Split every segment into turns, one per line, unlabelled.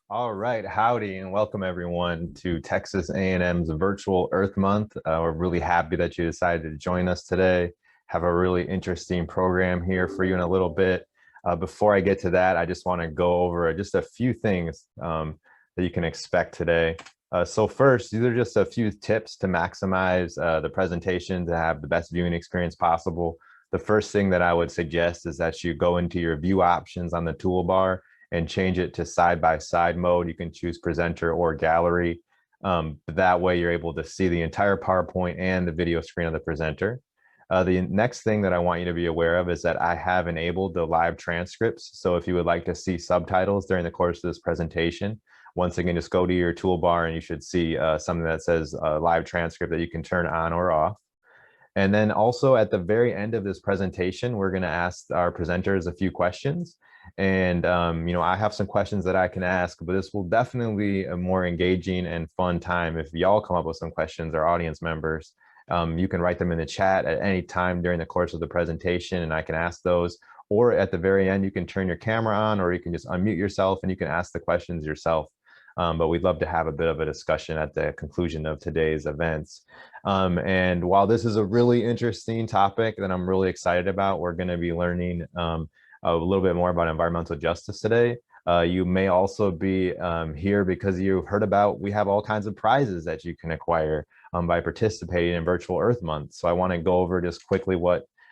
All right, howdy, and welcome everyone to Texas A&M's Virtual Earth Month. We're really happy that you decided to join us today. Have a really interesting program here for you in a little bit. Before I get to that, I just want to go over just a few things that you can expect today. So first, these are just a few tips to maximize the presentation to have the best viewing experience possible. The first thing that I would suggest is that you go into your view options on the toolbar and change it to side-by-side mode. You can choose presenter or gallery. That way you're able to see the entire PowerPoint and the video screen of the presenter. The next thing that I want you to be aware of is that I have enabled the live transcripts. So if you would like to see subtitles during the course of this presentation, once again, just go to your toolbar and you should see something that says live transcript that you can turn on or off. And then also at the very end of this presentation, we're going to ask our presenters a few questions. And, I have some questions that I can ask, but this will definitely be a more engaging and fun time. If y'all come up with some questions, our audience members, you can write them in the chat at any time during the course of the presentation and I can ask those. Or at the very end, you can turn your camera on or you can just unmute yourself and you can ask the questions yourself. But we'd love to have a bit of a discussion at the conclusion of today's events. And while this is a really interesting topic that I'm really excited about, we're going to be learning a little bit more about environmental justice today. You may also be here because you've heard about, we have all kinds of prizes that you can acquire by participating in Virtual Earth Month. So I want to go over just quickly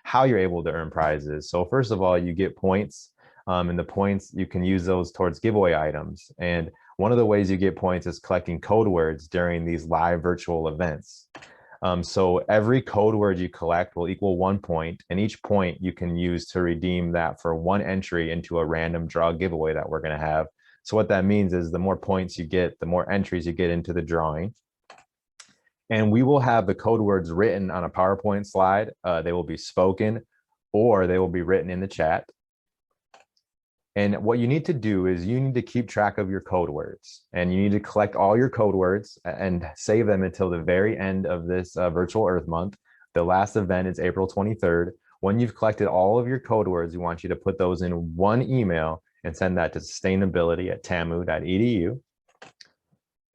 how you're able to earn prizes. So first of all, you get points, and the points, you can use those towards giveaway items. And one of the ways you get points is collecting code words during these live virtual events. So every code word you collect will equal 1 point, and each point you can use to redeem that for one entry into a random draw giveaway that we're going to have. So what that means is the more points you get, the more entries you get into the drawing. And we will have the code words written on a PowerPoint slide. They will be spoken or they will be written in the chat. And what you need to do is you need to keep track of your code words and you need to collect all your code words and save them until the very end of this Virtual Earth Month. The last event is April 23rd. When you've collected all of your code words, we want you to put those in one email and send that to sustainability@tamu.edu.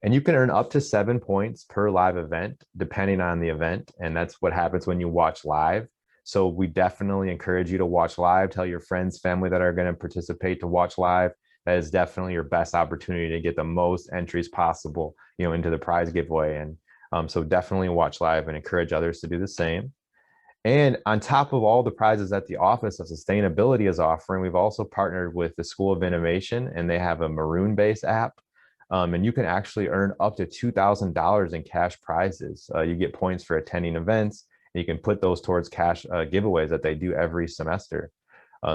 And you can earn up to 7 points per live event, depending on the event. And that's what happens when you watch live. So we definitely encourage you to watch live. Tell your friends, family that are going to participate to watch live. That is definitely your best opportunity to get the most entries possible, into the prize giveaway. And so definitely watch live and encourage others to do the same. And on top of all the prizes that the Office of Sustainability is offering, we've also partnered with the School of Innovation, and they have a maroon-based app. And you can actually earn up to $2,000 in cash prizes. You get points for attending events. You can put those towards cash giveaways that they do every semester.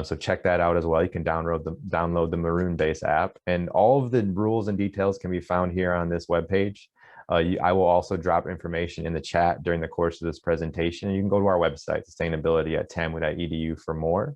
So check that out as well. You can download the Maroon-based app, and all of the rules and details can be found here on this webpage. I will also drop information in the chat during the course of this presentation. You can go to our website, sustainability.tamu.edu, for more.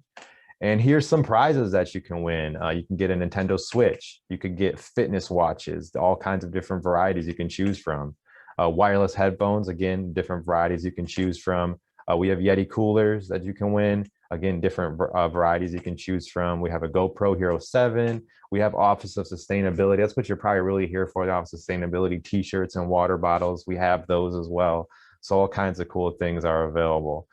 And here's some prizes that you can win. You can get a Nintendo Switch. You could get fitness watches, all kinds of different varieties you can choose from. Wireless headphones, again, different varieties you can choose from. We have Yeti coolers that you can win. Again, different varieties you can choose from. We have a GoPro Hero 7. We have Office of Sustainability. That's what you're probably really here for, the Office of Sustainability t-shirts and water bottles. We have those as well. So all kinds of cool things are available.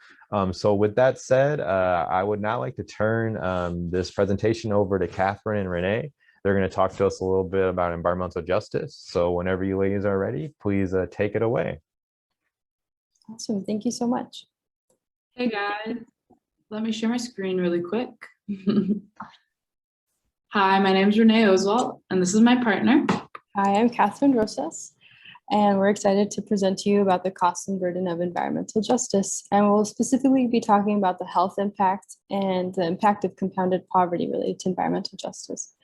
So with that said, I would now like to turn this presentation over to Catherine and Renee. They're going to talk to us a little bit about environmental justice. So whenever you ladies are ready, please take it away.
Awesome. Thank you so much.
Hey guys, let me share my screen really quick. Hi, my name is Renee Oswalt, and this is my partner.
Hi, I'm Catherine Rosas, and we're excited to present to you about the cost and burden of environmental justice. And we'll specifically be talking about the health impact and the impact of compounded poverty related to environmental justice.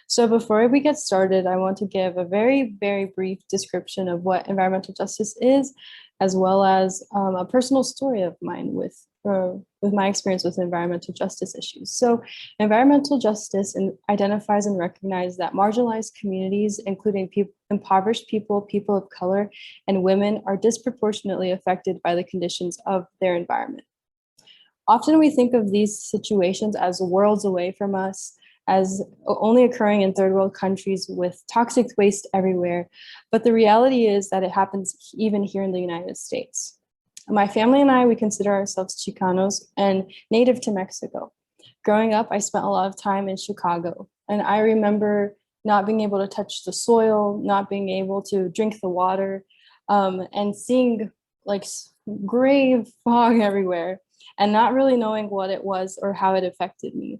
So before we get started, I want to give a very, very brief description of what environmental justice is, as well as a personal story of mine with my experience with environmental justice issues. So environmental justice identifies and recognizes that marginalized communities, including impoverished people, people of color, and women, are disproportionately affected by the conditions of their environment. Often we think of these situations as worlds away from us, as only occurring in third world countries with toxic waste everywhere. But the reality is that it happens even here in the United States. My family and I, we consider ourselves Chicanos and native to Mexico. Growing up, I spent a lot of time in Chicago, and I remember not being able to touch the soil, not being able to drink the water, and seeing like gray fog everywhere and not really knowing what it was or how it affected me.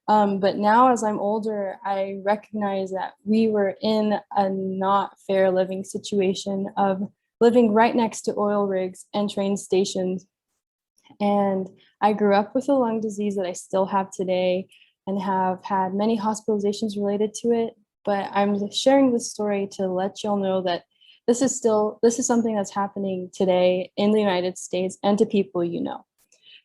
But now as I'm older, I recognize that we were in a not fair living situation of living right next to oil rigs and train stations. And I grew up with a lung disease that I still have today and have had many hospitalizations related to it. But I'm sharing this story to let y'all know that this is something that's happening today in the United States and to people you know.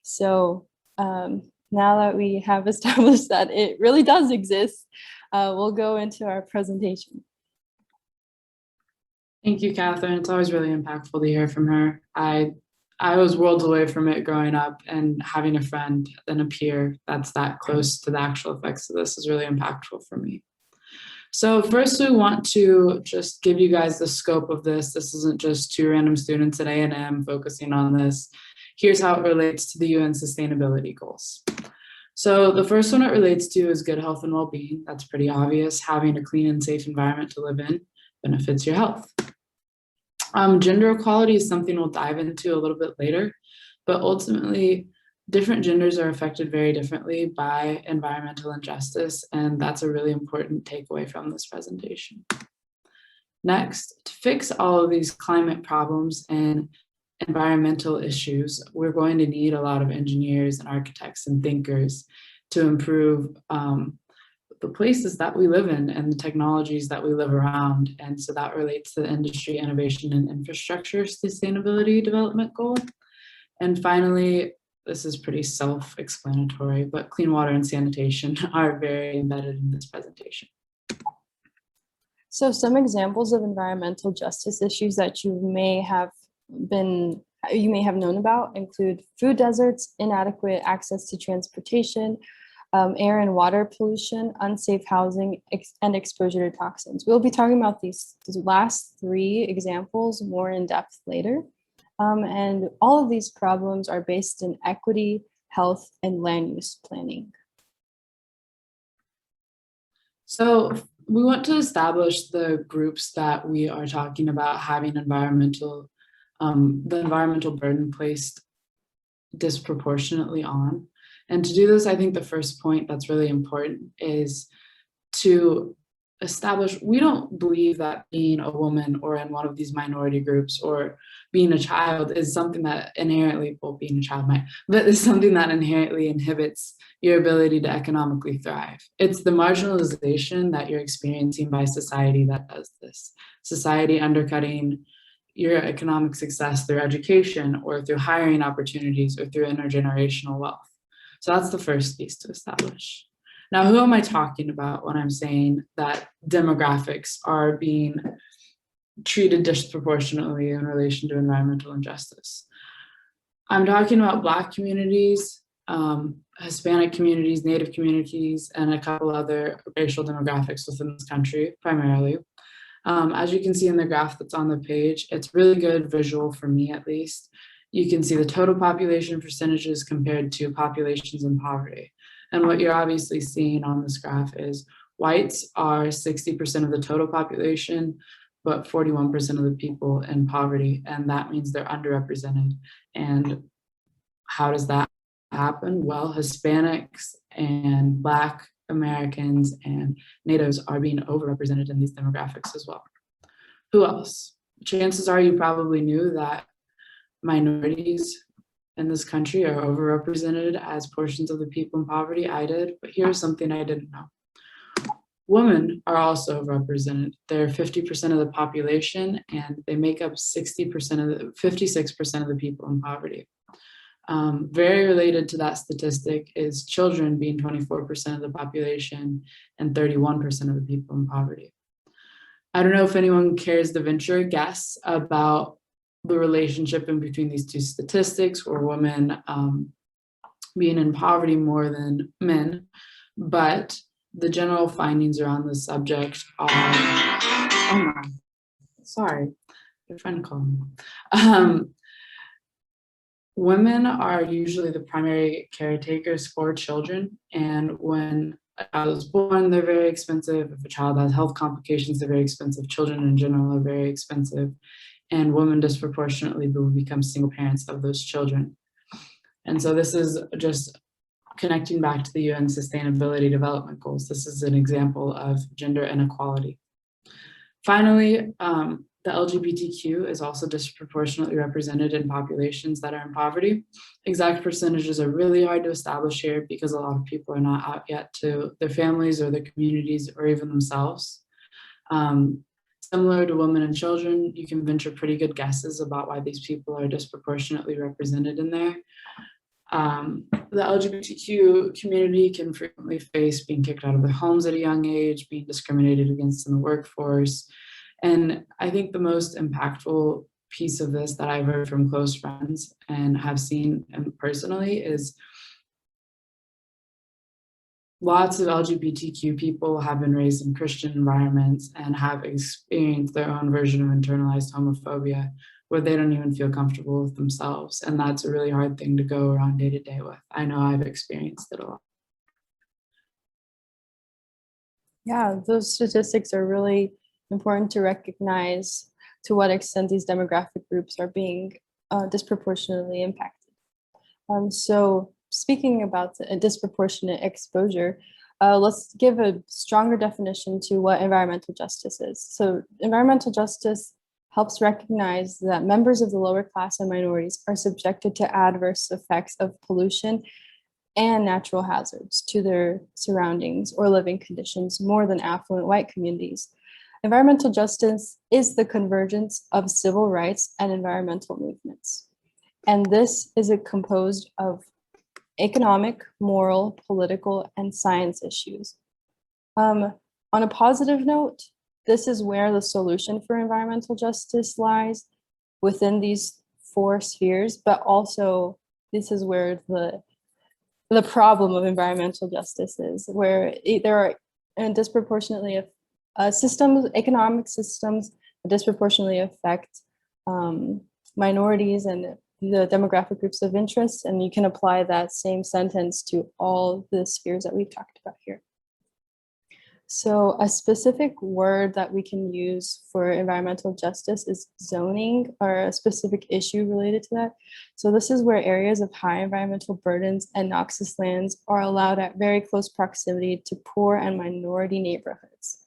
So now that we have established that it really does exist, we'll go into our presentation.
Thank you, Catherine. It's always really impactful to hear from her. I was worlds away from it growing up, and having a friend and a peer that's that close to the actual effects of this is really impactful for me. So first, we want to just give you guys the scope of this. This isn't just two random students at A&M focusing on this. Here's how it relates to the UN Sustainability Goals. So the first one it relates to is good health and well-being. That's pretty obvious. Having a clean and safe environment to live in benefits your health. Gender equality is something we'll dive into a little bit later, but ultimately, different genders are affected very differently by environmental injustice, and that's a really important takeaway from this presentation. Next, to fix all of these climate problems and environmental issues, we're going to need a lot of engineers and architects and thinkers to improve the places that we live in and the technologies that we live around. And so that relates to the industry, innovation, and infrastructure sustainability development goal. And finally, this is pretty self-explanatory, but clean water and sanitation are very embedded in this presentation.
So some examples of environmental justice issues that you may have known about include food deserts, inadequate access to transportation, air and water pollution, unsafe housing, and exposure to toxins. We'll be talking about these last three examples more in depth later. And all of these problems are based in equity, health, and land use planning. So we want to establish the groups that we are talking about having the environmental burden placed disproportionately on. And to do this, I think the first point that's really important is to establish, we don't believe that being a woman or in one of these minority groups or being a child is something that inherently, well, being a child might, but is something that inherently inhibits your ability to economically thrive. It's the marginalization that you're experiencing by society that does this. Society undercutting your economic success through education or through hiring opportunities or through intergenerational wealth. So that's the first piece to establish. Now, who am I talking about when I'm saying that demographics are being treated disproportionately in relation to environmental injustice? I'm talking about Black communities, Hispanic communities, Native communities, and a couple other racial demographics within this country, primarily. As you can see in the graph that's on the page, it's really good visual for me, at least. You can see the total population percentages compared to populations in poverty. And what you're obviously seeing on this graph is whites are 60% of the total population, but 41% of the people in poverty. And that means they're underrepresented. And how does that happen? Well, Hispanics and Black Americans and Natives are being overrepresented in these demographics as well. Who else? Chances are you probably knew that minorities in this country are overrepresented as portions of the people in poverty. I did, but here's something I didn't know. Women are also represented. They're 50% of the population, and they make up 56% of the people in poverty. Very related to that statistic is children being 24% of the population and 31% of the people in poverty. I don't know if anyone cares to venture a guess about the relationship in between these two statistics, or women being in poverty more than men, but
the general findings around this subject are, oh my, sorry, your friend called me. Women are usually the primary caretakers for children, and when a child is born, they're very expensive. If a child has health complications, they're very expensive. Children in general are very expensive, and women disproportionately will become single parents of those children. And so this is just connecting back to the UN Sustainability Development Goals. This is an example of gender inequality. Finally, the LGBTQ is also disproportionately represented in populations that are in poverty. Exact percentages are really hard to establish here because a lot of people are not out yet to their families or their communities or even themselves. Similar to women and children, you can venture pretty good guesses about why these people are disproportionately represented in there. The LGBTQ community can frequently face being kicked out of their homes at a young age, being discriminated against in the workforce. And I think the most impactful piece of this that I've heard from close friends and have seen personally is lots of LGBTQ people have been raised in Christian environments and have experienced their own version of internalized homophobia, where they don't even feel comfortable with themselves. And that's a really hard thing to go around day to day with. I know I've experienced it a lot.
Yeah, those statistics are really important to recognize to what extent these demographic groups are being disproportionately impacted. So speaking about the disproportionate exposure, let's give a stronger definition to what environmental justice is. So environmental justice helps recognize that members of the lower class and minorities are subjected to adverse effects of pollution and natural hazards to their surroundings or living conditions more than affluent white communities. Environmental justice is the convergence of civil rights and environmental movements. And this is composed of economic, moral, political, and science issues. On a positive note, this is where the solution for environmental justice lies within these four spheres, but also this is where the problem of environmental justice is, where there are disproportionately systems, economic systems that disproportionately affect minorities and the demographic groups of interest, and you can apply that same sentence to all the spheres that we've talked about here. So a specific word that we can use for environmental justice is zoning, or a specific issue related to that. So this is where areas of high environmental burdens and noxious lands are allowed at very close proximity to poor and minority neighborhoods.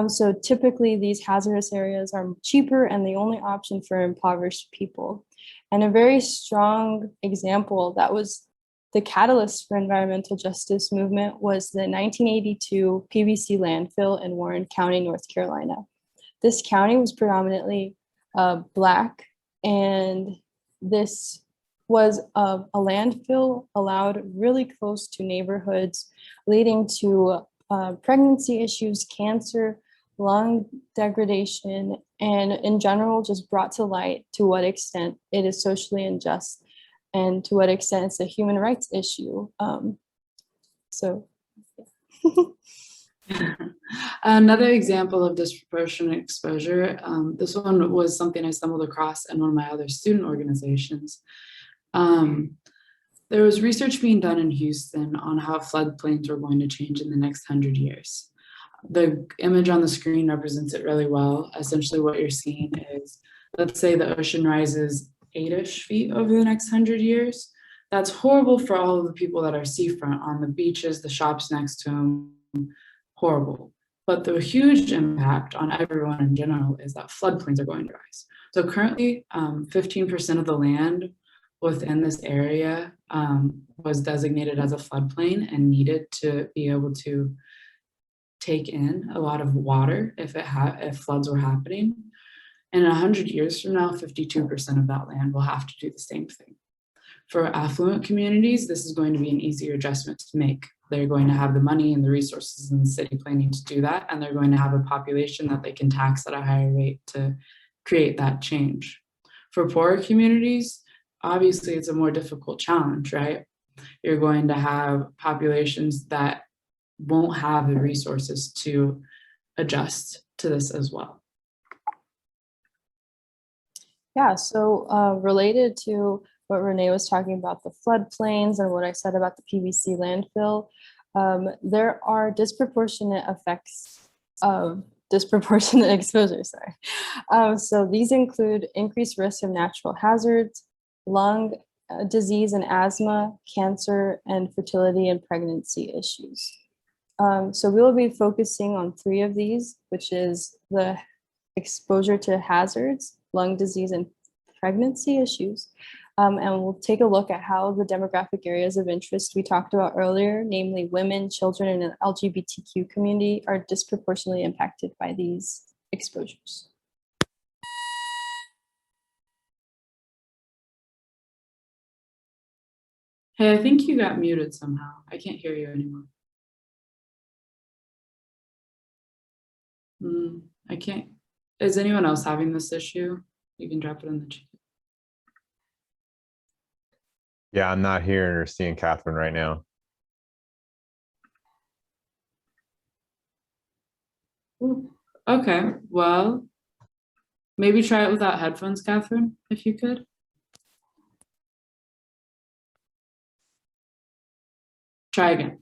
So typically these hazardous areas are cheaper and the only option for impoverished people. And a very strong example that was the catalyst for environmental justice movement was the 1982 PVC landfill in Warren County, North Carolina. This county was predominantly Black, and this was a landfill allowed really close to neighborhoods, leading to pregnancy issues, cancer, lung degradation, and in general just brought to light to what extent it is socially unjust and to what extent it's a human rights issue.
Another example of disproportionate exposure, this one was something I stumbled across in one of my other student organizations. There was research being done in Houston on how floodplains were going to change in the next 100 years. The image on the screen represents it really well. Essentially what you're seeing is, let's say the ocean rises 8-ish feet over the next 100 years. That's horrible for all of the people that are seafront, on the beaches, the shops next to them, horrible. But the huge impact on everyone in general is that floodplains are going to rise. So currently 15% of the land within this area was designated as a floodplain and needed to be able to take in a lot of water if floods were happening. And 100 years from now, 52% of that land will have to do the same thing. For affluent communities, this is going to be an easier adjustment to make. They're going to have the money and the resources in the city planning to do that, and they're going to have a population that they can tax at a higher rate to create that change. For poorer communities, obviously it's a more difficult challenge, right? You're going to have populations that won't have the resources to adjust to this as well.
Yeah, so related to what Renee was talking about, the floodplains and what I said about the PVC landfill, there are disproportionate effects of disproportionate exposure, sorry. So these include increased risk of natural hazards, lung disease and asthma, cancer, and fertility and pregnancy issues. So we will be focusing on 3 of these, which is the exposure to hazards, lung disease, and pregnancy issues. And we'll take a look at how the demographic areas of interest we talked about earlier, namely women, children, and the LGBTQ community, are disproportionately impacted by these exposures.
Hey, I think you got muted somehow. I can't hear you anymore. I can't. Is anyone else having this issue? You can drop it in the chat.
Yeah, I'm not hearing or seeing Catherine right now.
Ooh, okay, well, maybe try it without headphones, Catherine, if you could. Try again.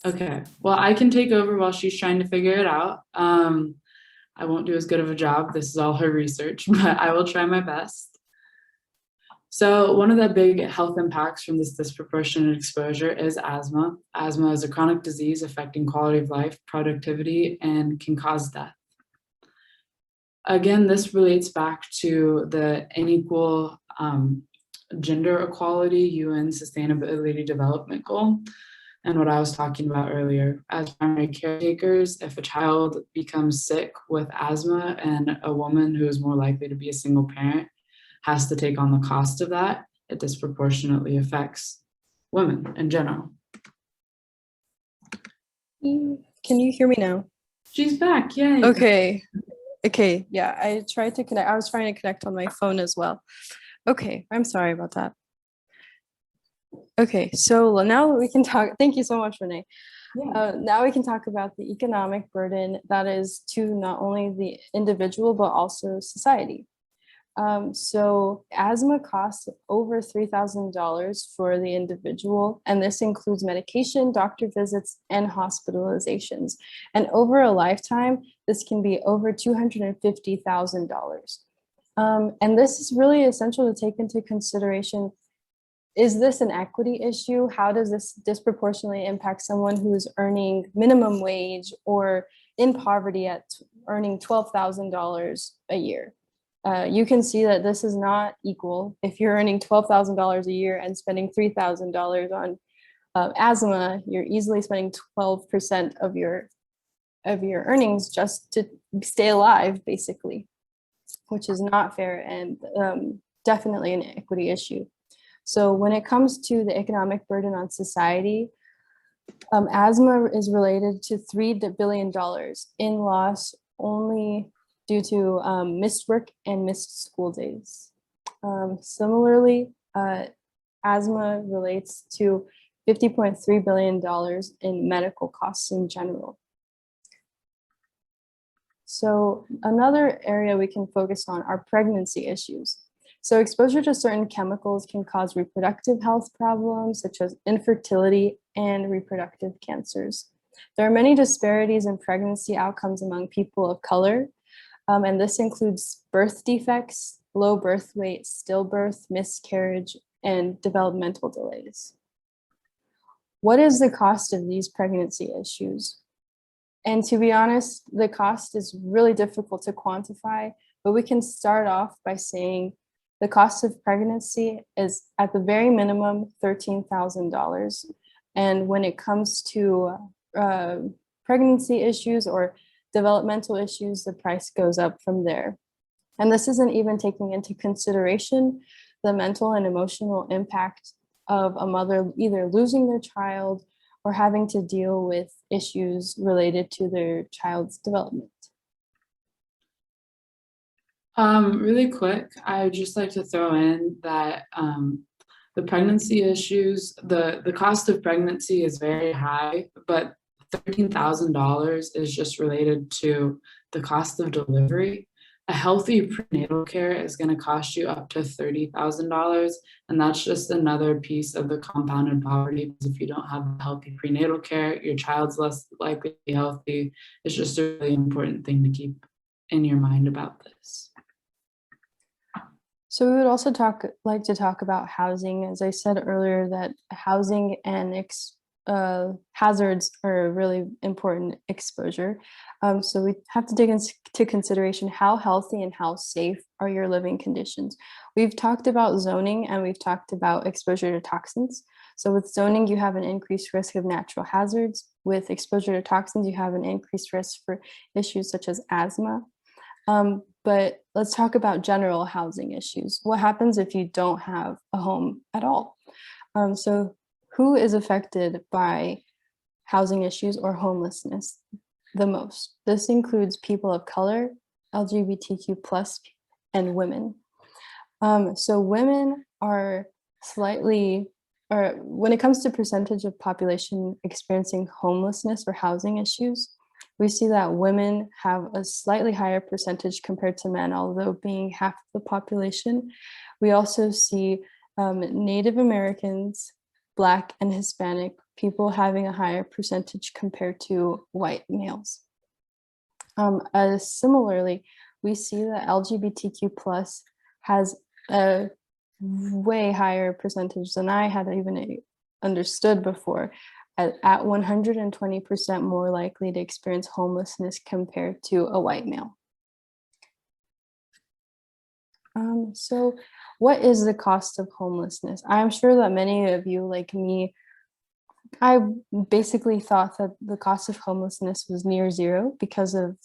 Okay, well, I can take over while she's trying to figure it out. I won't do as good of a job. This is all her research, but I will try my best. So one of the big health impacts from this disproportionate exposure is asthma. Asthma is a chronic disease affecting quality of life, productivity, and can cause death. Again, this relates back to the unequal gender equality UN Sustainability Development Goal, and what I was talking about earlier. As primary caretakers, if a child becomes sick with asthma and a woman who is more likely to be a single parent has to take on the cost of that, it disproportionately affects women in general.
Can you hear me now?
She's back, yay.
Okay, yeah, I tried to connect. I was trying to connect on my phone as well. Okay, I'm sorry about that. Okay, so now we can talk. Thank you so much, Renee.
Yeah.
Now we can talk about the economic burden that is to not only the individual, but also society. So asthma costs over $3,000 for the individual, and this includes medication, doctor visits, and hospitalizations. And over a lifetime, this can be over $250,000. And this is really essential to take into consideration. Is this an equity issue? How does this disproportionately impact someone who's earning minimum wage or in poverty at earning $12,000 a year? You can see that this is not equal. If you're earning $12,000 a year and spending $3,000 on asthma, you're easily spending 12% of your earnings just to stay alive, basically, which is not fair and definitely an equity issue. So when it comes to the economic burden on society, asthma is related to $3 billion in loss only due to missed work and missed school days. Similarly, asthma relates to $50.3 billion in medical costs in general. So another area we can focus on are pregnancy issues. So exposure to certain chemicals can cause reproductive health problems such as infertility and reproductive cancers. There are many disparities in pregnancy outcomes among people of color, and this includes birth defects, low birth weight, stillbirth, miscarriage, and developmental delays. What is the cost of these pregnancy issues? And to be honest, the cost is really difficult to quantify, but we can start off by saying the cost of pregnancy is at the very minimum $13,000. And when it comes to pregnancy issues or developmental issues, the price goes up from there. And this isn't even taking into consideration the mental and emotional impact of a mother either losing their child or having to deal with issues related to their child's development.
Really quick, I would just like to throw in that the pregnancy issues, the cost of pregnancy is very high, but $13,000 is just related to the cost of delivery. A healthy prenatal care is going to cost you up to $30,000, and that's just another piece of the compounded poverty. Because if you don't have healthy prenatal care, your child's less likely to be healthy. It's just a really important thing to keep in your mind about this.
So we would also like to talk about housing. As I said earlier, that housing and hazards are a really important exposure. So we have to take into consideration how healthy and how safe are your living conditions. We've talked about zoning and we've talked about exposure to toxins. So with zoning, you have an increased risk of natural hazards. With exposure to toxins, you have an increased risk for issues such as asthma. But let's talk about general housing issues. What happens if you don't have a home at all? So who is affected by housing issues or homelessness the most? This includes people of color, LGBTQ plus, and women. So women are or when it comes to percentage of population experiencing homelessness or housing issues, we see that women have a slightly higher percentage compared to men, although being half the population. We also see Native Americans, Black and Hispanic people having a higher percentage compared to white males. Similarly, we see that LGBTQ plus has a way higher percentage than I had even understood before, at 120% more likely to experience homelessness compared to a white male. So what is the cost of homelessness? I'm sure that many of you, like me, I basically thought that the cost of homelessness was near zero because of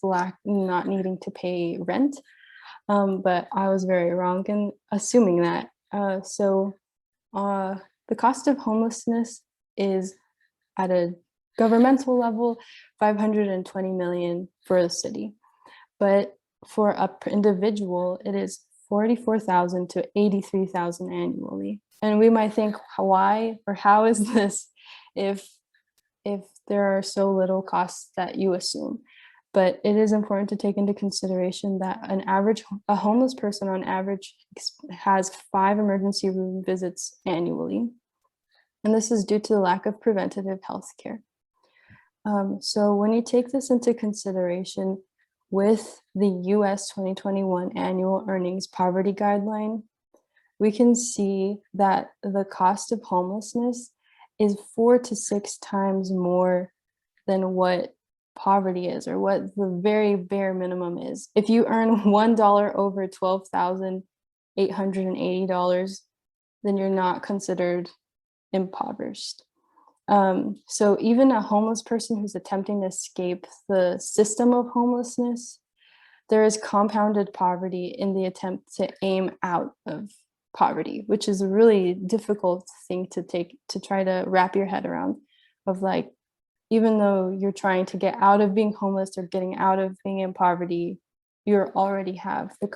not needing to pay rent. But I was very wrong in assuming that. The cost of homelessness is at a governmental level, 520 million for the city. But for an individual, it is 44,000 to 83,000 annually. And we might think, why or how is this if there are so little costs that you assume? But it is important to take into consideration that a homeless person on average has 5 emergency room visits annually. And this is due to the lack of preventative health care. So when you take this into consideration with the US 2021 Annual Earnings Poverty Guideline, we can see that the cost of homelessness is 4 to 6 times more than what poverty is, or what the very bare minimum is. If you earn $1 over $12,880, then you're not considered impoverished. So even a homeless person who's attempting to escape the system of homelessness, there is compounded poverty in the attempt to aim out of poverty, which is a really difficult thing to try to wrap your head around, of like, even though you're trying to get out of being homeless or getting out of being in poverty, you already have the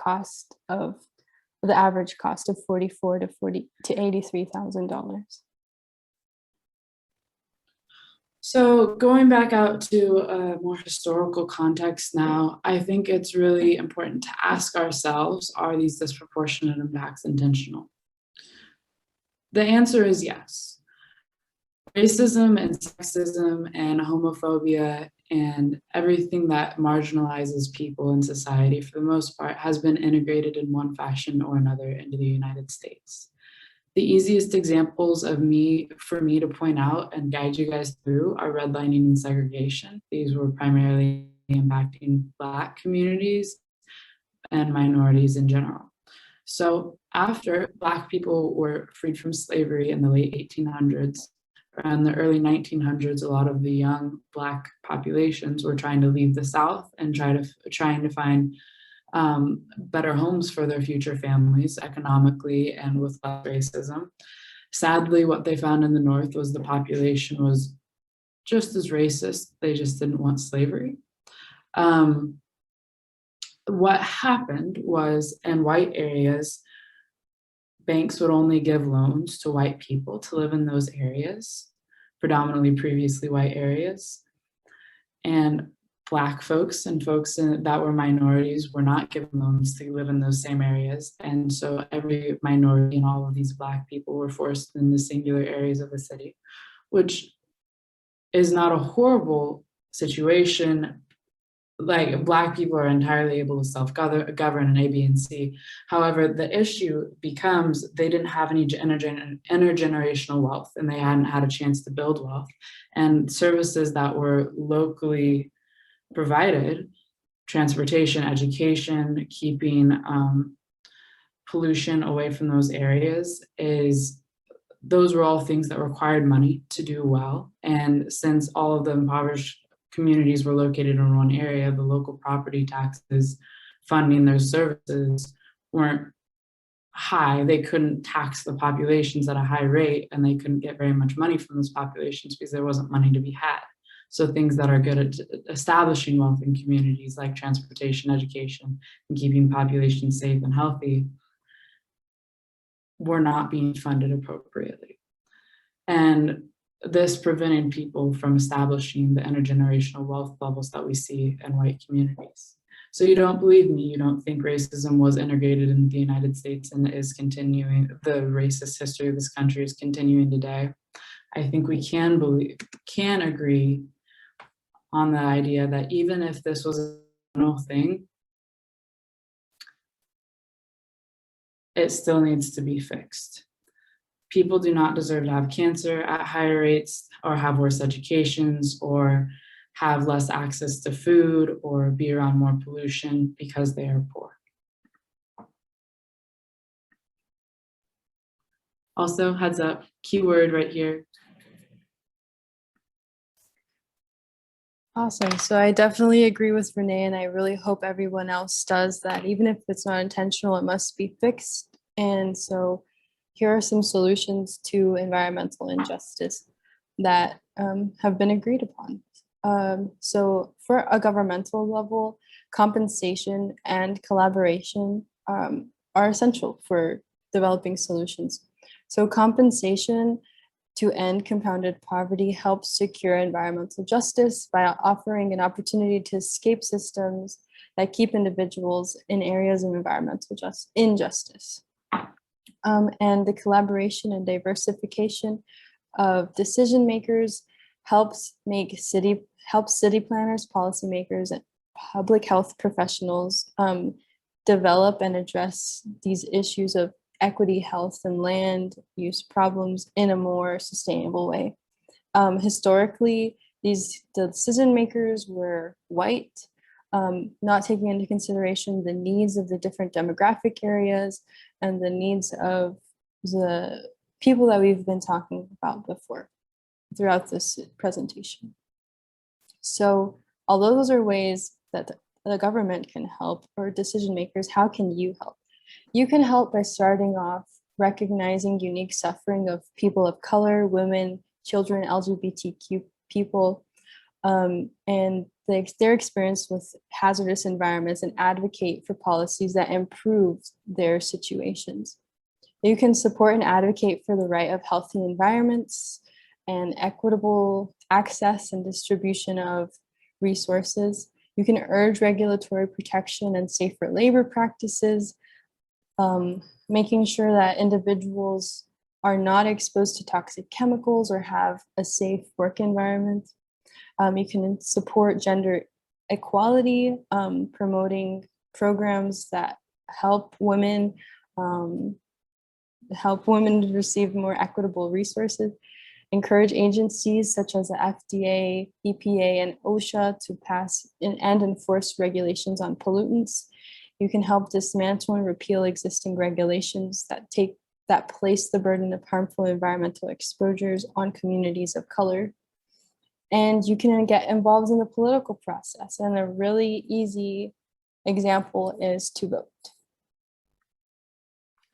average cost of $44,000 to $83,000.
So going back out to a more historical context now, I think it's really important to ask ourselves, are these disproportionate impacts intentional? The answer is yes. Racism and sexism and homophobia and everything that marginalizes people in society, for the most part, has been integrated in one fashion or another into the United States. The easiest examples for me to point out and guide you guys through are redlining and segregation. These were primarily impacting Black communities and minorities in general. So after Black people were freed from slavery in the late 1800s, around the early 1900s, a lot of the young Black populations were trying to leave the South and trying to find better homes for their future families economically and with less racism. Sadly, what they found in the North was the population was just as racist. They just didn't want slavery. what happened was in white areas, banks would only give loans to white people to live in those areas, predominantly previously white areas. And Black folks and folks that were minorities were not given loans to live in those same areas. And so every minority and all of these Black people were forced in the singular areas of the city, which is not a horrible situation. Like, Black people are entirely able to self-govern in A, B, and C. However, the issue becomes they didn't have any intergenerational wealth, and they hadn't had a chance to build wealth. And services that were locally provided, transportation, education, keeping pollution away from those areas, those were all things that required money to do well. And since all of the impoverished communities were located in one area, the local property taxes funding their services weren't high. They couldn't tax the populations at a high rate, and they couldn't get very much money from those populations because there wasn't money to be had. So things that are good at establishing wealth in communities, like transportation, education, and keeping populations safe and healthy, were not being funded appropriately. And this prevented people from establishing the intergenerational wealth levels that we see in white communities. So you don't believe me, you don't think racism was integrated in the United States and is continuing, the racist history of this country is continuing today. I think we can agree on the idea that even if this was a normal thing, it still needs to be fixed. People do not deserve to have cancer at higher rates, or have worse educations, or have less access to food, or be around more pollution because they are poor. Also, heads up, keyword right here.
Awesome. So I definitely agree with Renee, and I really hope everyone else does that. Even if it's not intentional, it must be fixed. And so here are some solutions to environmental injustice that have been agreed upon. So for a governmental level, compensation and collaboration are essential for developing solutions. So compensation to end compounded poverty helps secure environmental justice by offering an opportunity to escape systems that keep individuals in areas of environmental injustice. And the collaboration and diversification of decision makers helps city planners, policymakers, and public health professionals develop and address these issues of equity, health, and land use problems in a more sustainable way. Historically, the decision makers were white, not taking into consideration the needs of the different demographic areas and the needs of the people that we've been talking about before throughout this presentation. So although those are ways that the government can help, or decision makers, how can you help? You can help by starting off recognizing unique suffering of people of color, women, children, LGBTQ people, and their experience with hazardous environments, and advocate for policies that improve their situations. You can support and advocate for the right of healthy environments and equitable access and distribution of resources. You can urge regulatory protection and safer labor practices, making sure that individuals are not exposed to toxic chemicals or have a safe work environment. You can support gender equality, promoting programs that help women receive more equitable resources. Encourage agencies such as the FDA, EPA, and OSHA to pass and enforce regulations on pollutants. You can help dismantle and repeal existing regulations that place the burden of harmful environmental exposures on communities of color. And you can get involved in the political process. And a really easy example is to vote.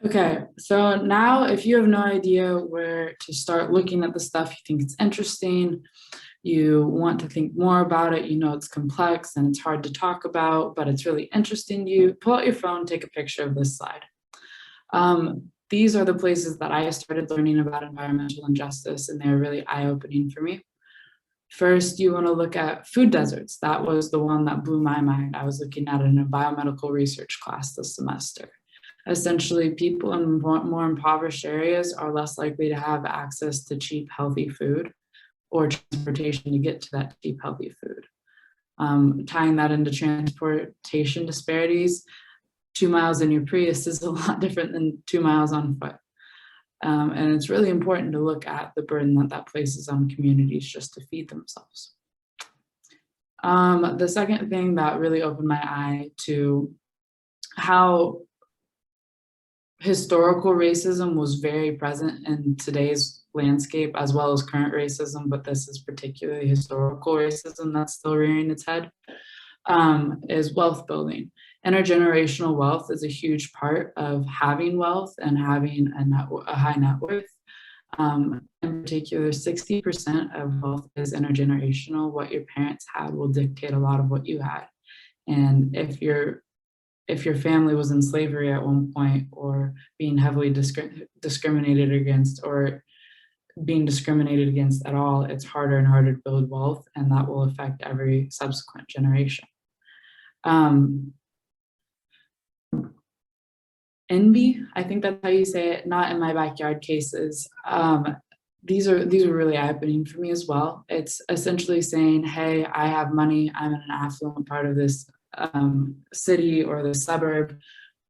Okay, so now if you have no idea where to start looking at the stuff, you think it's interesting, you want to think more about it, you know it's complex and it's hard to talk about, but it's really interesting to you, pull out your phone, take a picture of this slide. These are the places that I started learning about environmental injustice, and they're really eye-opening for me. First, you want to look at food deserts. That was the one that blew my mind. I was looking at it in a biomedical research class this semester. Essentially, people in more impoverished areas are less likely to have access to cheap, healthy food or transportation to get to that cheap, healthy food. Tying that into transportation disparities, 2 miles in your Prius is a lot different than 2 miles on foot. And it's really important to look at the burden that that places on communities just to feed themselves. The second thing that really opened my eye to how historical racism was very present in today's landscape as well as current racism, but this is particularly historical racism that's still rearing its head, is wealth building. Intergenerational wealth is a huge part of having wealth and having a high net worth. In particular, 60% of wealth is intergenerational. What your parents had will dictate a lot of what you had. And if your family was in slavery at one point, or being heavily discriminated against, or being discriminated against at all, it's harder and harder to build wealth, and that will affect every subsequent generation. Envy, I think that's how you say it, not in my backyard cases. These are really eye-opening for me as well. It's essentially saying, hey, I have money, I'm in an affluent part of this city or the suburb.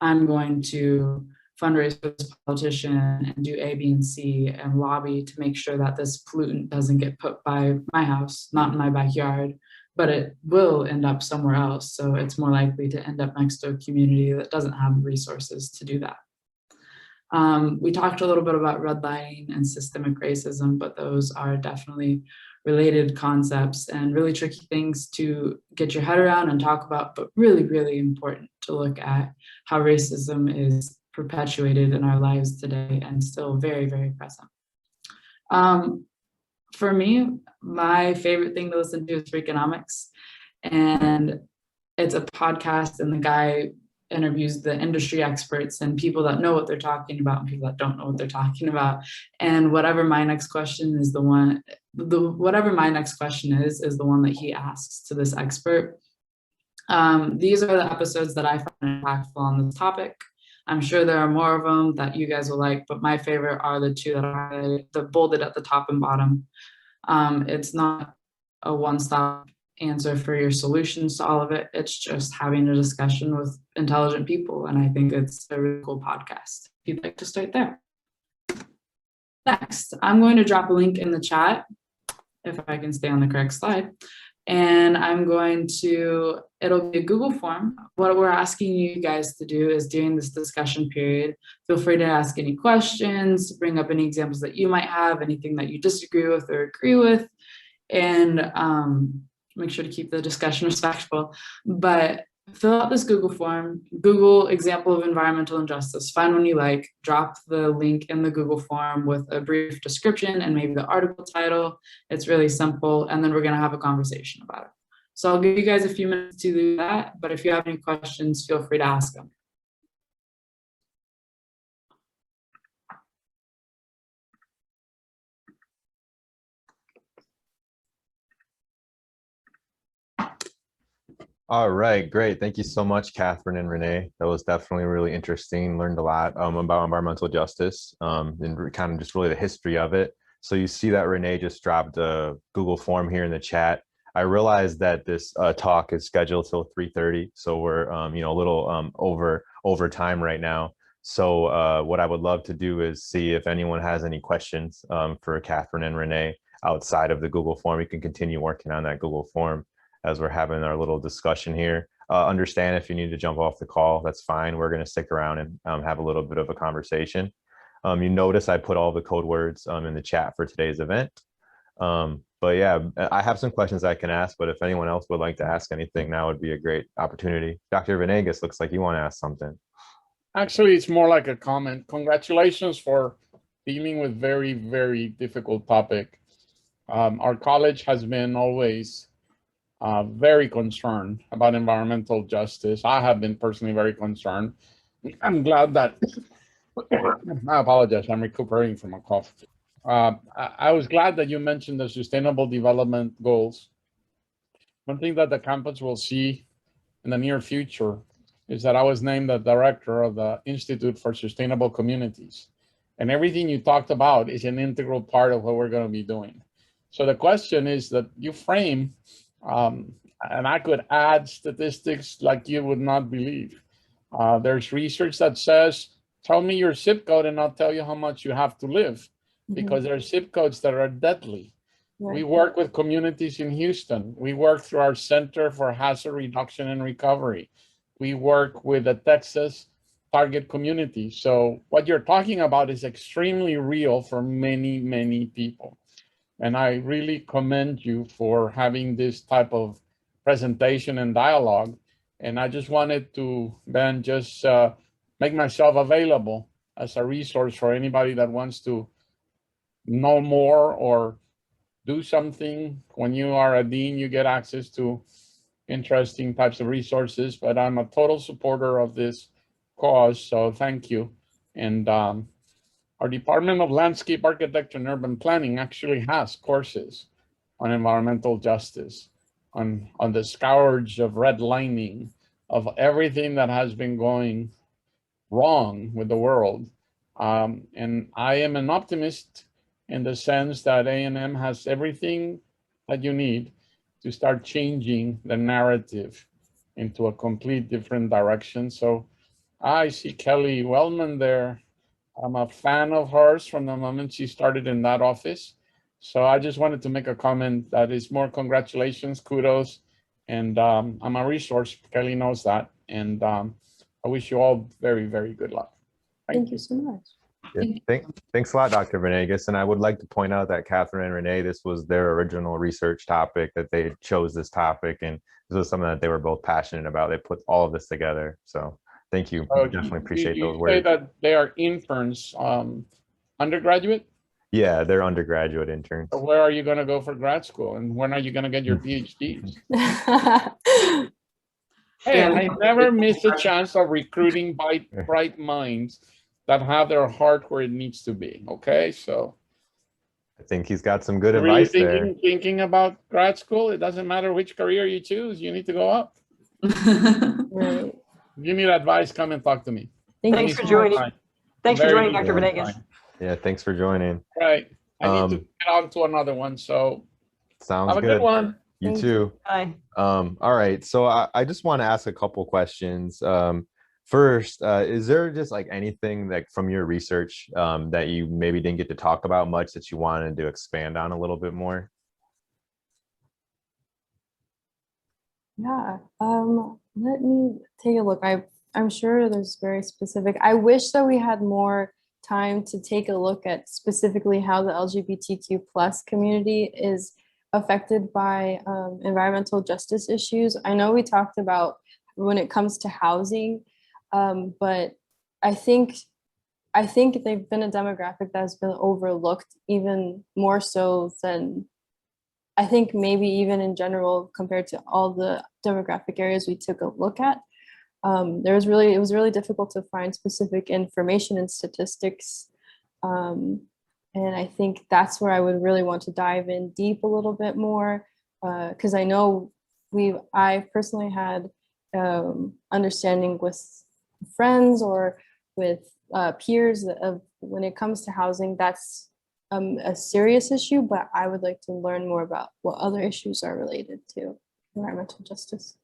I'm going to fundraise for this politician and do A, B, and C and lobby to make sure that this pollutant doesn't get put by my house, not in my backyard, but it will end up somewhere else. So it's more likely to end up next to a community that doesn't have resources to do that. We talked a little bit about redlining and systemic racism, but those are definitely related concepts and really tricky things to get your head around and talk about, but really, really important to look at how racism is perpetuated in our lives today and still very, very present. For me, my favorite thing to listen to is Freakonomics, and it's a podcast, and the guy interviews the industry experts and people that know what they're talking about and people that don't know what they're talking about. And whatever my next question is the one that he asks to this expert. These are the episodes that I find impactful on this topic. I'm sure there are more of them that you guys will like, but my favorite are the two that are bolded at the top and bottom. It's not a one-stop answer for your solutions to all of it. It's just having a discussion with intelligent people. And I think it's a really cool podcast. If you'd like to start there. Next, I'm going to drop a link in the chat, if I can stay on the correct slide. And it'll be a Google form. What we're asking you guys to do is during this discussion period, feel free to ask any questions, bring up any examples that you might have, anything that you disagree with or agree with, and make sure to keep the discussion respectful. But fill out this Google form, Google example of environmental injustice, find one you like, drop the link in the Google form with a brief description and maybe the article title. It's really simple, and then we're gonna have a conversation about it. So I'll give you guys a few minutes to do that, but if you have any questions, feel free to ask them.
All right, great. Thank you so much, Catherine and Renee. That was definitely really interesting. Learned a lot about environmental justice and kind of just really the history of it. So you see that Renee just dropped a Google form here in the chat. I realized that this talk is scheduled till 3:30, so we're a little over time right now. So what I would love to do is see if anyone has any questions for Catherine and Renee outside of the Google form. You can continue working on that Google form as we're having our little discussion here. Understand if you need to jump off the call, that's fine. We're gonna stick around and have a little bit of a conversation. You notice I put all the code words in the chat for today's event. But yeah, I have some questions I can ask, but if anyone else would like to ask anything, now would be a great opportunity. Dr. Venegas, looks like you wanna ask something.
Actually, it's more like a comment. Congratulations for dealing with very, very difficult topic. Our college has been always very concerned about environmental justice. I have been personally very concerned. I'm glad that, I apologize, I'm recuperating from a cough. I was glad that you mentioned the Sustainable Development Goals. One thing that the campus will see in the near future is that I was named the director of the Institute for Sustainable Communities. And everything you talked about is an integral part of what we're going to be doing. So the question is that you frame, and I could add statistics like you would not believe. There's research that says, tell me your zip code and I'll tell you how much you have to live, because there are zip codes that are deadly.
Right.
We work with communities in Houston. We work through our Center for Hazard Reduction and Recovery. We work with the Texas target community. So what you're talking about is extremely real for many, many people. And I really commend you for having this type of presentation and dialogue. And I just wanted to then just make myself available as a resource for anybody that wants to know more or do something. When you are a dean, you get access to interesting types of resources, but I'm a total supporter of this cause, so thank you. And our Department of Landscape Architecture and Urban Planning actually has courses on environmental justice, on the scourge of redlining, of everything that has been going wrong with the world. And I am an optimist in the sense that A&M has everything that you need to start changing the narrative into a complete different direction. So I see Kelly Wellman there. I'm a fan of hers from the moment she started in that office. So I just wanted to make a comment that is more congratulations, kudos, and I'm a resource. Kelly knows that. And I wish you all very, very good luck.
Thank you so much.
Yeah, thanks a lot, Dr. Venegas. And I would like to point out that Catherine and Renee, this was their original research topic, that they chose this topic, and this was something that they were both passionate about. They put all of this together. So thank you. Definitely appreciate those words.
You say that they are interns, undergraduate?
Yeah, they're undergraduate interns.
So where are you going to go for grad school? And when are you going to get your PhDs? Hey, I never miss a chance of recruiting bright minds that have their heart where it needs to be. Okay, so
I think he's got some good
really
advice there.
thinking about grad school. It doesn't matter which career you choose. You need to go up.
Right.
If you need advice, come and talk to me.
Thanks for joining. Thanks for joining, Dr. Venegas.
Yeah, thanks for joining.
Right. I need to get on to another one. So
sounds
have a
good.
good one.
You too.
Bye.
All right. So I just want to ask a couple questions. First, is there just like anything like from your research that you maybe didn't get to talk about much that you wanted to expand on a little bit more?
Yeah. Let me take a look. I'm sure there's very specific. I wish that we had more time to take a look at specifically how the LGBTQ plus community is affected by environmental justice issues. I know we talked about when it comes to housing, but I think they've been a demographic that has been overlooked even more so than I think maybe even in general compared to all the demographic areas we took a look at. It was really difficult to find specific information and statistics. And I think that's where I would really want to dive in deep a little bit more, because I know I personally had understanding with friends or with peers of when it comes to housing, that's a serious issue, but I would like to learn more about what other issues are related to environmental justice.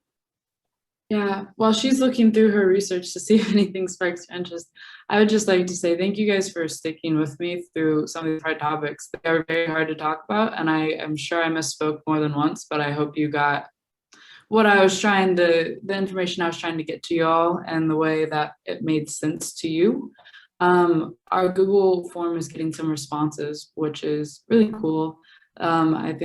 Yeah, while she's looking through her research to see if anything sparks your interest, I would just like to say thank you guys for sticking with me through some of these hard topics. They are very hard to talk about, and I am sure I misspoke more than once, but I hope you got what the information I was trying to get to you all and the way that it made sense to you. Our Google form is getting some responses, which is really cool. I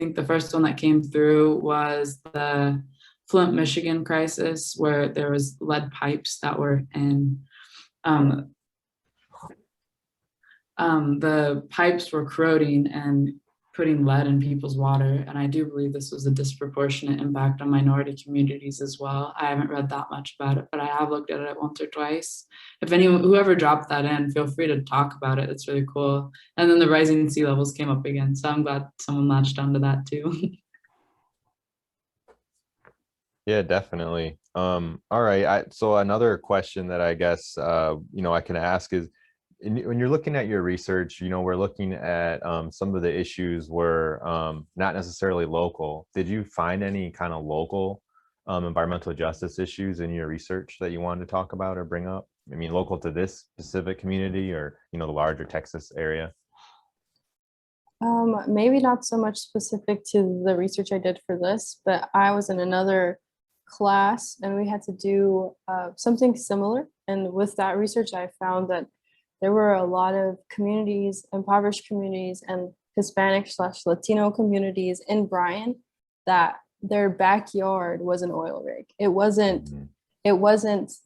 think the first one that came through was the Flint, Michigan crisis, where there was lead pipes that were in, the pipes were corroding and putting lead in people's water. And I do believe this was a disproportionate impact on minority communities as well. I haven't read that much about it, but I have looked at it once or twice. If anyone, whoever dropped that in, feel free to talk about it. It's really cool. And then the rising sea levels came up again. So I'm glad someone latched onto that too.
Yeah, definitely. All right. So another question that I guess, I can ask is, when you're looking at your research, we're looking at some of the issues were not necessarily local. Did you find any kind of local environmental justice issues in your research that you wanted to talk about or bring up? I mean, local to this specific community or, the larger Texas area?
Maybe not so much specific to the research I did for this, but I was in another class and we had to do something similar. And with that research, I found that there were a lot of communities, impoverished communities and Hispanic/Latino communities in Bryan that their backyard was an oil rig. It wasn't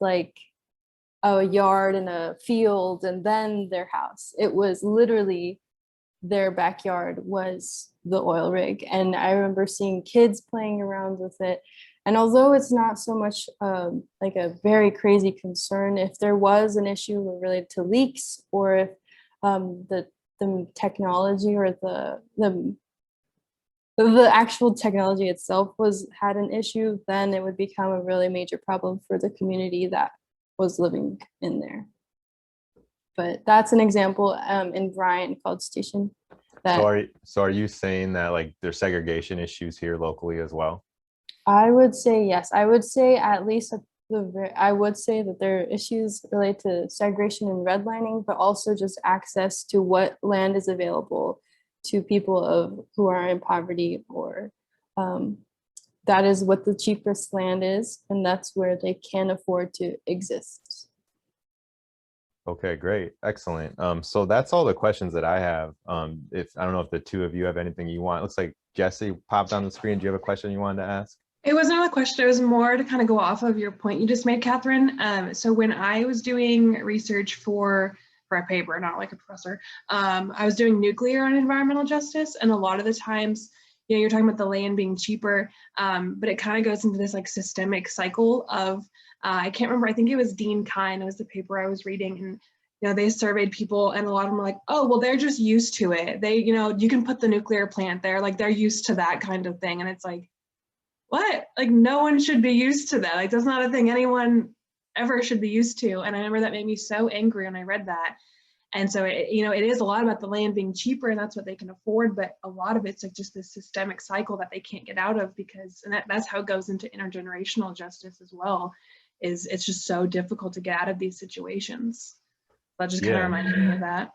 like a yard in a field and then their house. It was literally their backyard was the oil rig. And I remember seeing kids playing around with it. And although it's not so much like a very crazy concern, if there was an issue related to leaks or if the technology or the actual technology itself had an issue, then it would become a really major problem for the community that was living in there. But that's an example in Bryan College Station.
So are you saying that like there's segregation issues here locally as well?
I would say yes. I would say at least I would say that there are issues related to segregation and redlining, but also just access to what land is available to people who are in poverty, or that is what the cheapest land is, and that's where they can afford to exist.
Okay, great, excellent. So that's all the questions that I have. If I don't know if the two of you have anything you want. It looks like Jesse popped on the screen. Do you have a question you wanted to ask?
It was not a question. It was more to kind of go off of your point you just made, Catherine. So when I was doing research for a paper, not like a professor, I was doing nuclear and environmental justice, and a lot of the times, you're talking about the land being cheaper, but it kind of goes into this like systemic cycle of, I can't remember, I think it was Dean Kine, it was the paper I was reading, and they surveyed people and a lot of them were like, oh, well, they're just used to it. They, you can put the nuclear plant there, like they're used to that kind of thing. And it's like, what? Like no one should be used to that. Like that's not a thing anyone ever should be used to. And I remember that made me so angry when I read that. And so, it is a lot about the land being cheaper and that's what they can afford, but a lot of it's like just this systemic cycle that they can't get out of because, and that's how it goes into intergenerational justice as well, is it's just so difficult to get out of these situations. That just kind of reminded me of that.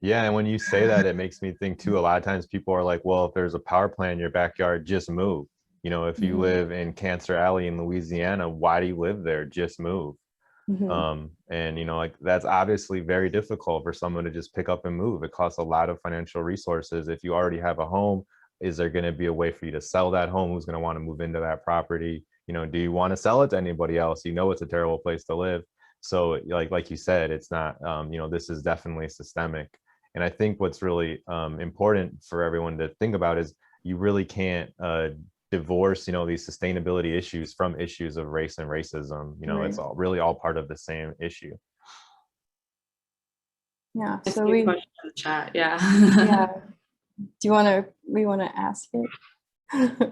Yeah, and when you say that, it makes me think too, a lot of times people are like, well, if there's a power plant in your backyard, just move. If you live in Cancer Alley in Louisiana, why do you live there? Just move. And like that's obviously very difficult for someone to just pick up and move. It costs a lot of financial resources. If you already have a home, is there going to be a way for you to sell that home? Who's going to want to move into that property? Do you want to sell it to anybody else? It's a terrible place to live. So like you said, it's not, this is definitely systemic. And I think what's really important for everyone to think about is you really can't divorce, these sustainability issues from issues of race and racism.
Right.
It's all part of the same issue.
Yeah.
So
we
question in the chat. Yeah.
Yeah. We want to ask it?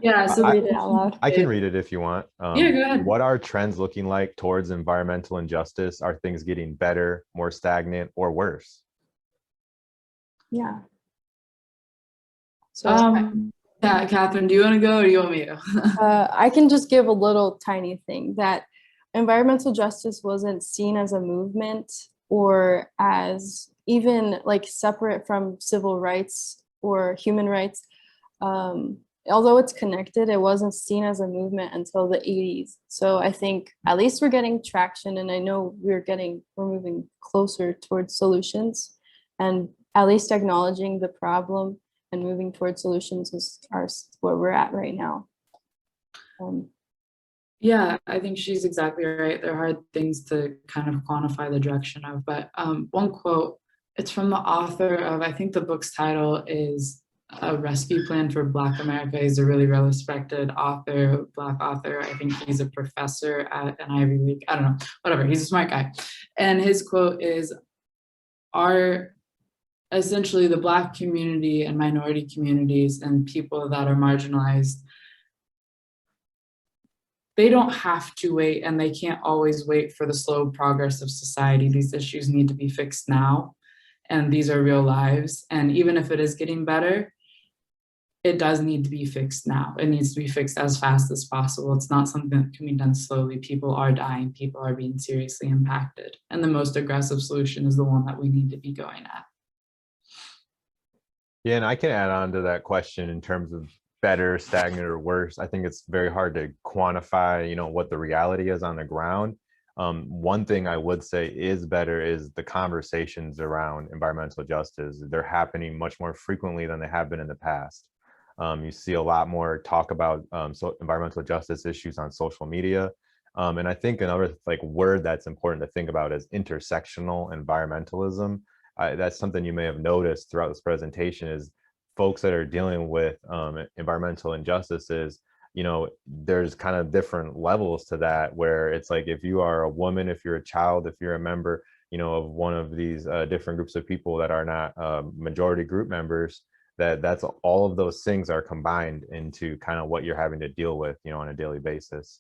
Yeah. So
read it out loud.
I can read it if you want.
Yeah, go ahead.
What are trends looking like towards environmental injustice? Are things getting better, more stagnant, or worse?
Yeah. So
yeah, Catherine, do you want to go or do you want me to?
I can just give a little tiny thing that environmental justice wasn't seen as a movement or as even like separate from civil rights or human rights. Although it's connected, it wasn't seen as a movement until the 80s. So I think at least we're getting traction, and I know we're moving closer towards solutions, and at least acknowledging the problem and moving towards solutions is where we're at right now.
Yeah, I think she's exactly right. They're hard things to kind of quantify the direction of, but one quote, it's from the author of, I think the book's title is a rescue plan for Black America. He's a really well-respected author, Black author. I think he's a professor at an Ivy League. I don't know, whatever. He's a smart guy. And his quote is, essentially the Black community and minority communities and people that are marginalized, they don't have to wait, and they can't always wait for the slow progress of society. These issues need to be fixed now, and these are real lives. And even if it is getting better, it does need to be fixed now. It needs to be fixed as fast as possible. It's not something that can be done slowly. People are dying, people are being seriously impacted. And the most aggressive solution is the one that we need to be going at.
Yeah, and I can add on to that question in terms of better, stagnant, or worse. I think it's very hard to quantify, you know, what the reality is on the ground. One thing I would say is better is the conversations around environmental justice. They're happening much more frequently than they have been in the past. You see a lot more talk about environmental justice issues on social media. And I think another word that's important to think about is intersectional environmentalism. That's something you may have noticed throughout this presentation is folks that are dealing with environmental injustices, you know, there's kind of different levels to that, where it's like, if you are a woman, if you're a child, if you're a member, you know, of one of these different groups of people that are not majority group members, that's all of those things are combined into kind of what you're having to deal with, you know, on a daily basis.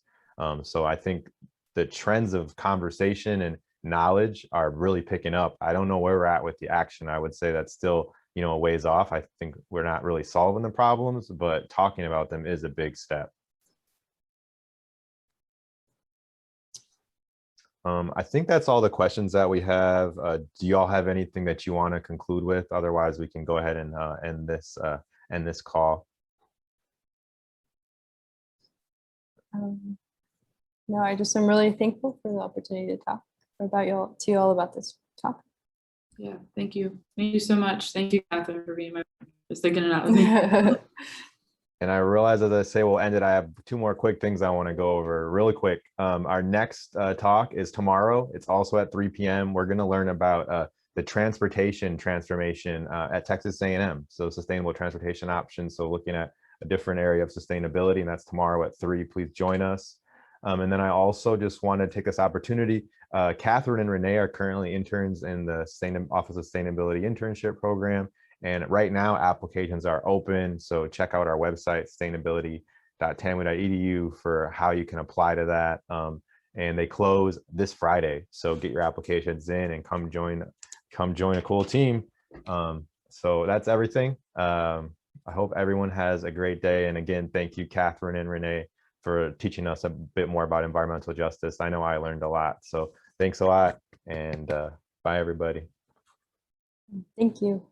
So I think the trends of conversation and knowledge are really picking up. I don't know where we're at with the action. I would say that's still, you know, a ways off. I think we're not really solving the problems, but talking about them is a big step. I think that's all the questions that we have. Do you all have anything that you want to conclude with? Otherwise, we can go ahead and end this call.
No, I just am really thankful for the opportunity to talk to you all about this topic.
Yeah, thank you. Thank you so much. Thank you, Catherine, for being my friend. Just thinking it out with me.
And I realize, as I say, we'll end it. I have two more quick things I want to go over really quick. Our next talk is tomorrow. It's also at 3 p.m. We're going to learn about the transportation transformation at Texas A&M. So sustainable transportation options. So looking at a different area of sustainability, and that's tomorrow at 3. Please join us. And then I also just want to take this opportunity. Catherine and Renee are currently interns in the Office of Sustainability Internship Program. And right now, applications are open. So check out our website, sustainability.tamu.edu, for how you can apply to that. And they close this Friday. So get your applications in and come join a cool team. So that's everything. I hope everyone has a great day. And again, thank you, Catherine and Renee, for teaching us a bit more about environmental justice. I know I learned a lot. So thanks a lot, and bye, everybody.
Thank you.